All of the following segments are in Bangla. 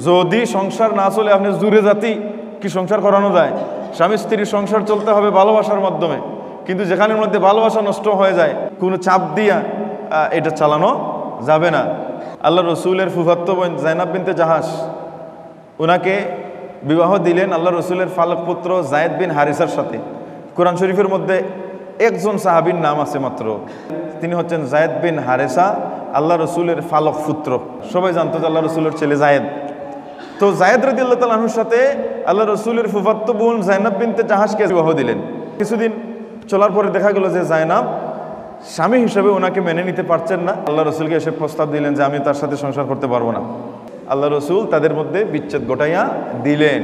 যদি সংসার না চলে আপনি জুড়ে জাতি কি সংসার করানো যায়? স্বামী স্ত্রীর সংসার চলতে হবে ভালোবাসার মাধ্যমে, কিন্তু যেখানের মধ্যে ভালোবাসা নষ্ট হয়ে যায় কোনো চাপ দিয়া এটা চালানো যাবে না। আল্লাহ রসুলের ফুফাতো বোন জাইনাব বিনতে জাহাশ, ওনাকে বিবাহ দিলেন আল্লাহ রসুলের ফালক পুত্র জায়েদ বিন হারিসার সাথে। কোরআন শরীফের মধ্যে একজন সাহাবীর নাম আছে মাত্র, তিনি হচ্ছেন জায়েদ বিন হারেসা, আল্লাহ রসুলের ফালক পুত্র। সবাই জানতো যে আল্লাহ রসুলের ছেলে জায়েদ। তো জায়েদ রাদিয়াল্লাহু তাআলা আনহুর সাথে আল্লাহ রসুলের ফুফাতো বোন জাইনাব বিনতে জাহাশকে বিবাহ দিলেন। কিছুদিন চলার পরে দেখা গেল যে জাইনাব স্বামী হিসেবে ওনাকে মেনে নিতে পারছেন না। আল্লাহ রসুলকে এসে প্রস্তাব দিলেন যে আমি তার সাথে সংসার করতে পারবো না। আল্লাহ রসুল তাদের মধ্যে বিচ্ছেদ ঘটাইয়া দিলেন।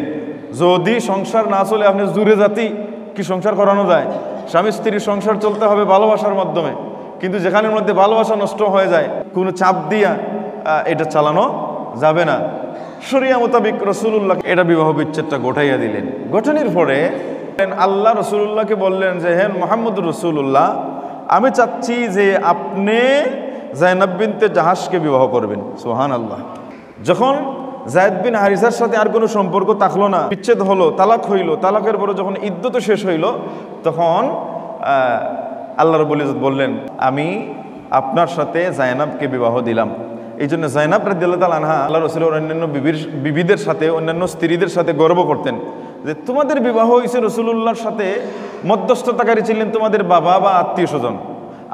যদি সংসার না চলে আপনি জুড়ে জাতি কি সংসার করানো যায়? স্বামী স্ত্রীর সংসার চলতে হবে ভালোবাসার মাধ্যমে, কিন্তু যেখানের মধ্যে ভালোবাসা নষ্ট হয়ে যায় কোনো চাপ দিয়া এটা চালানো যাবে না। শরিয়া মোতাবিক রসুল্লাহ এটা বিবাহ বিচ্ছেদটা ঘটাইয়া দিলেন। ঘটনের পরে আল্লাহ রসুল্লাহকে বললেন যে হে মুহাম্মদ রসুল্লাহ, আমি চাচ্ছি যে আপনি জাইনাব বিনতে জাহাশকে বিবাহ করবেন। সুবহানাল্লাহ। যখন জায়েদ বিন হারিসার সাথে আর কোনো সম্পর্ক থাকলো না, বিচ্ছেদ হলো, তালাক হইল, তালাকের পরে যখন ইদ্যত শেষ হইল, তখন আল্লাহ রাব্বুল ইজ্জত বললেন আমি আপনার সাথে জাইনাবকে বিবাহ দিলাম। এই জন্য জাইনাব রাদিয়াল্লাহু তাআলা আনহা আল্লাহ রাসূলের অন্যান্য বিবিদের সাথে, অন্যান্য স্ত্রীদের সাথে গর্ব করতেন যে তোমাদের বিবাহ হয়েছে রাসূলুল্লাহর সাথে, মধ্যস্থতাকারী ছিলেন তোমাদের বাবা বা আত্মীয় স্বজন,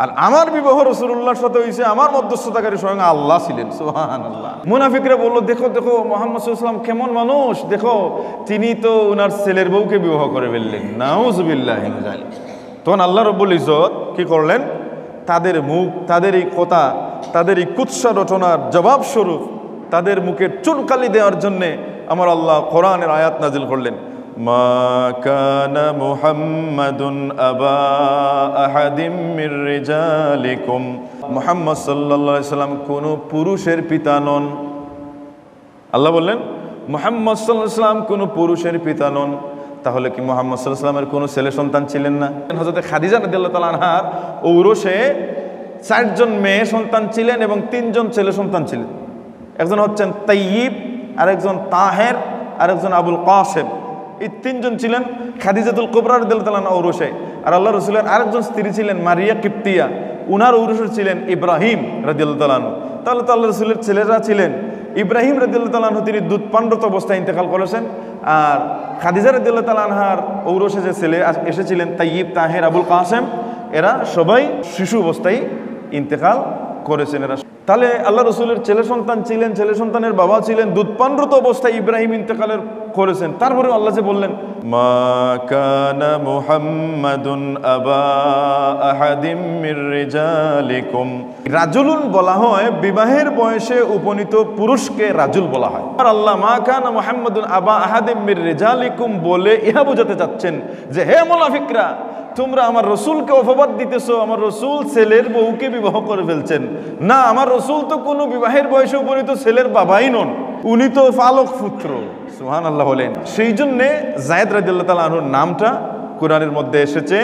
আর আমার বিবাহ রাসূলুল্লাহর সাথে হয়েছে, আমার মধ্যস্থতাকারী স্বয়ং আল্লাহ ছিলেন। সুবহানাল্লাহ। মুনাফিকরা বলল দেখো দেখো মুহাম্মদ সাল্লাল্লাহু আলাইহি ওয়াসাল্লাম কেমন মানুষ, দেখো তিনি তো ওনার ছেলের বউকে বিবাহ করে ফেললেন। নাউযুবিল্লাহি মিন যালিক। তখন আল্লাহ রাব্বুল ইজ্জত কি করলেন? তাদের মুখ, তাদের এই কথা, তাদের এই কুৎসা রচনার জবাব স্বরূপ তাদের মুখে চুনকালি দেওয়ার জন্যে আমার আল্লাহ কোরআনের আয়াত নাজিল করলেন, মা কানা মুহাম্মাদুন আবা আহাদিম মির রিজালিকুম। মুহাম্মদ সাল্লাল্লাহু আলাইহি সাল্লাম কোনো পুরুষের পিতা নন। আল্লাহ বললেন মুহাম্মদ সাল্লাল্লাহু আলাইহি সাল্লাম কোনো পুরুষের পিতা নন। তাহলে কি মুহাম্মদ সাল্লাল্লাহু আলাইহি সাল্লামের কোনো ছেলে সন্তান ছিলেন না? হযরত খাদিজা রাদিয়াল্লাহু তাআলা আনহার ঔরসে 4 জন মেয়ে সন্তান ছিলেন এবং 3 জন ছেলে সন্তান ছিলেন। একজন হচ্ছেন তাইয়িব, আরেকজন তাহের, আরেকজন আবুল কাসেম। এই 3 জন ছিলেন খাদিজাতুল কুবরা রাদিয়াল্লাহু তাআলা আনহা ঔরসে। আর আল্লাহ রাসূলের আরেকজন স্ত্রী ছিলেন মারিয়া কিপ্তিয়া, উনার ঔরসে ছিলেন ইব্রাহিম রাদিয়াল্লাহু তাআলা আনহু। তাহলে তো আল্লাহ রাসূলের ছেলেরা ছিলেন ইব্রাহিম রাদিয়াল্লাহু তাআলা আনহু, তিনি দুধপানরত অবস্থায় ইন্তেকাল করেছেন। আর খাদিজা রাদিয়াল্লাহু তাআলা আনহার ঔরসে যে ছেলে এসেছিলেন তাইয়িব, তাহের, আবুল কাসেম, এরা সবাই শিশু অবস্থায় ইন্তেকাল করেছেন। এরা তাহলে আল্লাহ রসুলের ছেলে সন্তান ছিলেন, ছেলে সন্তানের বাবা ছিলেন, দুধপানরত অবস্থায় ইব্রাহিম ইন্তেকালের করেছেন। তারপরে আল্লাহ যে বললেন মা কানা মুহাম্মাদুন আবা আহাদিম মির রিজালিকুম। রাজুলুন বলা হয় বিবাহের বয়সে উপনীত পুরুষকে রাজুল বলা হয়। আর আল্লাহ মা কানা মুহাম্মাদুন আবা আহাদিম মির রিজালিকুম বলে ইহা বোঝাতে চাচ্ছেন যে হে মুনাফিকরা, তোমরা আমার রসুলকে অপবাদ দিতেছো, আমার রসুল ছেলের বউকে বিবাহ করে ফেলছেন। না, আমার রসুল তো কোনো বিবাহের বয়সে উপনীত ছেলের বাবাই নন, উনি তো ফালক পুত্র। সুবহানাল্লাহ বলেন। সেই জন্যে জায়েদ রাদিয়াল্লাহু তাআলা আনহুর নামটা কোরআনের মধ্যে এসেছে